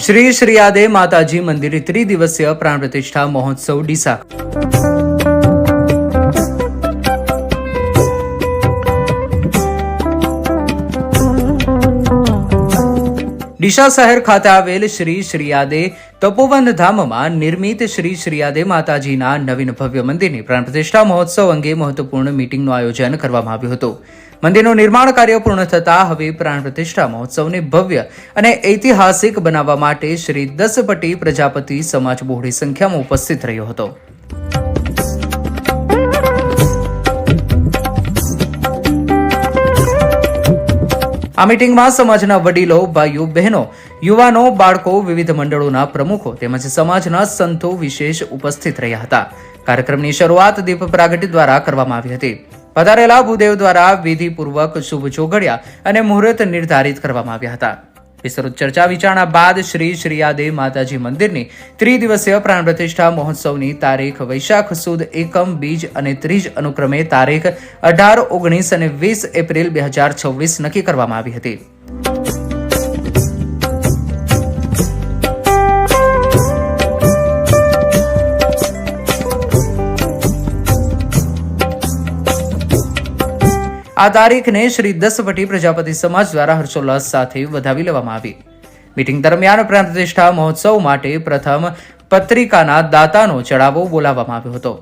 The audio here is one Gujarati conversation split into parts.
श्री श्रीयादे माताजी मंदिर त्रिदिवसीय प्राण प्रतिष्ठा महोत्सव ડીસા। ડીસા શહેર ખાતે આવેલ શ્રી શ્રીયાદે તપોવન ધામમાં નિર્મિત શ્રી શ્રીયાદે માતાજીના નવીન ભવ્ય મંદિરની પ્રાણ પ્રતિષ્ઠા મહોત્સવ અંગે મહત્વપૂર્ણ મીટિંગનું આયોજન કરવામાં આવ્યું હતું। મંદિરનું નિર્માણ કાર્ય પૂર્ણ થતા હવે પ્રાણ પ્રતિષ્ઠા મહોત્સવને ભવ્ય અને ઐતિહાસિક બનાવવા માટે શ્રી દસપટી પ્રજાપતિ સમાજ બહોળી સંખ્યામાં ઉપસ્થિત રહ્યો હતો। આ મીટિંગમાં સમાજના વડીલો, ભાઈઓ, બહેનો, યુવાનો, બાળકો, વિવિધ મંડળોના પ્રમુખો તેમજ સમાજના સંતો વિશેષ ઉપસ્થિત રહ્યા હતા। કાર્યક્રમની શરૂઆત દીપ પ્રાગટ્ય દ્વારા કરવામાં આવી હતી। પધારેલા ભૂદેવ દ્વારા વિધિપૂર્વક શુભ ચોઘડિયા અને મુહૂર્ત નિર્ધારિત કરવામાં આવ્યા હતા। વિસ્તૃત ચર્ચા વિચારણા બાદ શ્રી શ્રીયાદે માતાજી મંદિરની ત્રિદિવસીય પ્રાણ પ્રતિષ્ઠા મહોત્સવની તારીખ વૈશાખ સુદ એકમ, બીજ અને ત્રીજ અનુક્રમે તારીખ 18, 19 અને 20 એપ્રિલ 2026 નક્કી કરવામાં આવી હતી। આ તારીખને શ્રી દસપટી પ્રજાપતિ સમાજ દ્વારા હર્ષોલ્લાસ સાથે વધાવી લેવામાં આવી। મીટિંગ દરમિયાન પ્રાણ પ્રતિષ્ઠા મહોત્સવ માટે પ્રથમ પત્રિકાના દાતાનો ચડાવો બોલાવવામાં આવ્યો હતો,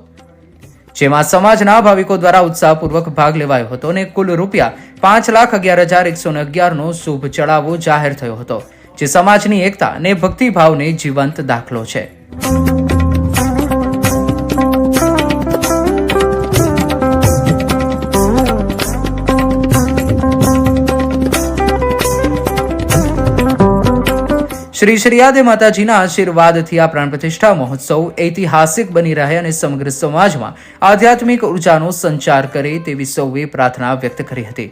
જેમાં સમાજના ભાવિકો દ્વારા ઉત્સાહપૂર્વક ભાગ લેવાયો હતો અને કુલ રૂપિયા 5,11,111 નો શુભ ચડાવો જાહેર થયો હતો, જે સમાજની એકતા અને ભક્તિભાવને જીવંત દાખલો છે। શ્રી શ્રીયાદે માતાજીના આશીર્વાદથી આ પ્રાણ પ્રતિષ્ઠા મહોત્સવ ઐતિહાસિક બની રહે અને સમગ્ર સમાજમાં આધ્યાત્મિક ઉર્જાનો સંચાર કરે તેવી સૌએ પ્રાર્થના વ્યક્ત કરી હતી।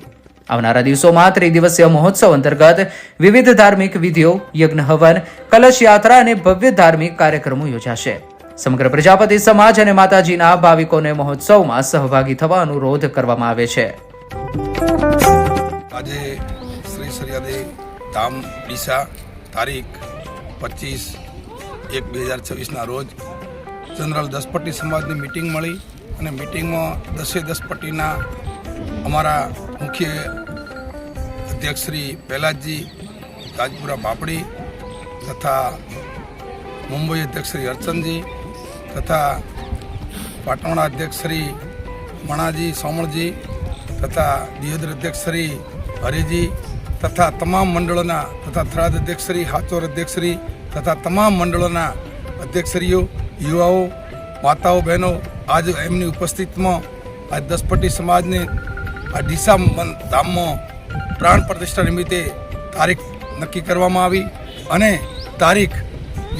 આવનારા દિવસોમાં ત્રિદિવસીય મહોત્સવ અંતર્ગત વિવિધ ધાર્મિક વિધિઓ, યજ્ઞ, હવન, કલશ યાત્રા અને ભવ્ય ધાર્મિક કાર્યક્રમો યોજાશે। સમગ્ર પ્રજાપતિ સમાજ અને માતાજીના ભાવિકોને મહોત્સવમાં સહભાગી થવા અનુરોધ કરવામાં આવે છે। આજે શ્રી શ્રીયાદે ધામ ડીસા તારીખ 25/1/2026 રોજ જનરલ દસપટી સમાજની મિટિંગ મળી અને મિટિંગમાં 10 દસપટીના અમારા મુખ્ય અધ્યક્ષ શ્રી પહેલાદજી રાજપુરા બાપડી તથા મુંબઈ અધ્યક્ષ શ્રી અર્ચનજી તથા પાટણના અધ્યક્ષ શ્રી મણાજી સોમણજી તથા દિયોદર અધ્યક્ષ શ્રી હરિજી તથા તમામ મંડળોના તથા થરાદ અધ્યક્ષશ્રી, હાચોર અધ્યક્ષશ્રી તથા તમામ મંડળોના અધ્યક્ષશ્રીઓ, યુવાઓ, માતાઓ, બહેનો આજ એમની ઉપસ્થિતિમાં આ દસપટી સમાજને આ ડીસા ધામમાં પ્રાણ પ્રતિષ્ઠા નિમિત્તે તારીખ નક્કી કરવામાં આવી અને તારીખ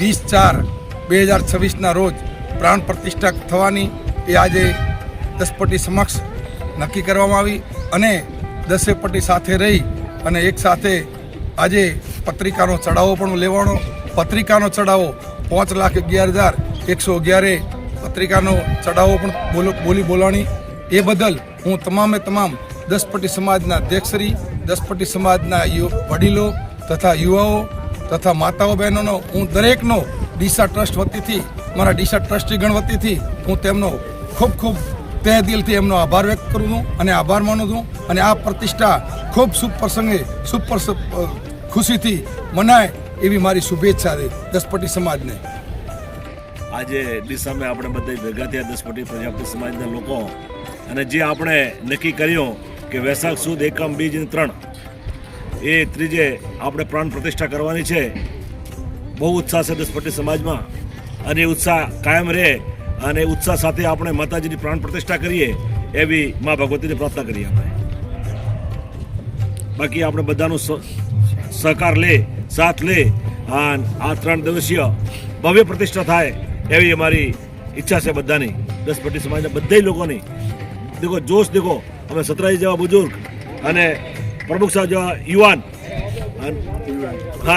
20/4/2026 રોજ પ્રાણ પ્રતિષ્ઠા થવાની એ આજે દસપટી સમક્ષ નક્કી કરવામાં આવી અને દસેપટી સાથે રહી અને એક સાથે આજે પત્રિકાનો ચડાવો પણ લેવાનો। પત્રિકાનો ચડાવો 5,11,111 પત્રિકાનો ચડાવો પણ બોલાણી। એ બદલ હું તમામ દસપટી સમાજના અધ્યક્ષશ્રી, દસપટી સમાજના વડીલો તથા યુવાઓ તથા માતાઓ બહેનોનો હું દરેકનો ડીસા ટ્રસ્ટ વતીથી, મારા ડીસા ટ્રસ્ટીગણ વતીથી હું તેમનો ખૂબ તહે દિલથી એમનો આભાર વ્યક્ત કરું છું અને આભાર માનું છું અને આ પ્રતિષ્ઠા ખૂબ શુભ પ્રસંગે ખુશીથી મનાય એવી મારી શુભેચ્છા છે દસપટી સમાજને। આજે ડીસામાં આપણે બધા ભેગા થયા દસપટી પ્રજાપતિ સમાજના લોકો અને જે આપણે નક્કી કર્યું કે વૈશાખ સુદ એકમ, બીજ અને 3 એ ત્રીજે આપણે પ્રાણ પ્રતિષ્ઠા કરવાની છે। બહુ ઉત્સાહ છે દસપટી સમાજમાં અને ઉત્સાહ કાયમ રહે અને ઉત્સાહ સાથે આપણે માતાજીની પ્રાણ પ્રતિષ્ઠા કરીએ એવી મા ભગવતીને પ્રાર્થના કરીએ આપણે। બાકી આપણે બધાનો સહકાર લે, સાથ લે અને આ 3 દિવસીય ભવ્ય પ્રતિષ્ઠા થાય એવી અમારી ઈચ્છા છે બધાની, દસપટી સમાજના બધા લોકોની। દેખો જોશ, દેખો અમે સતરાજી જેવા બુજુર્ગ અને પ્રમુખ સાહેબ જેવા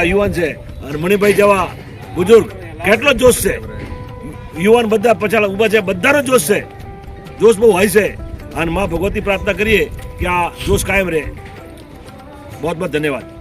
યુવાન છે અને મણિભાઈ જેવા બુજુર્ગ, કેટલો જોશ છે। યુવાન બધા પછાડા ઊભા છે, બધાનો જોશ છે, જોશ બહુ હોય છે અને મા ભગવતી પ્રાર્થના કરીએ કે આ જોશ કાયમ રહે। बहुत बहुत धन्यवाद।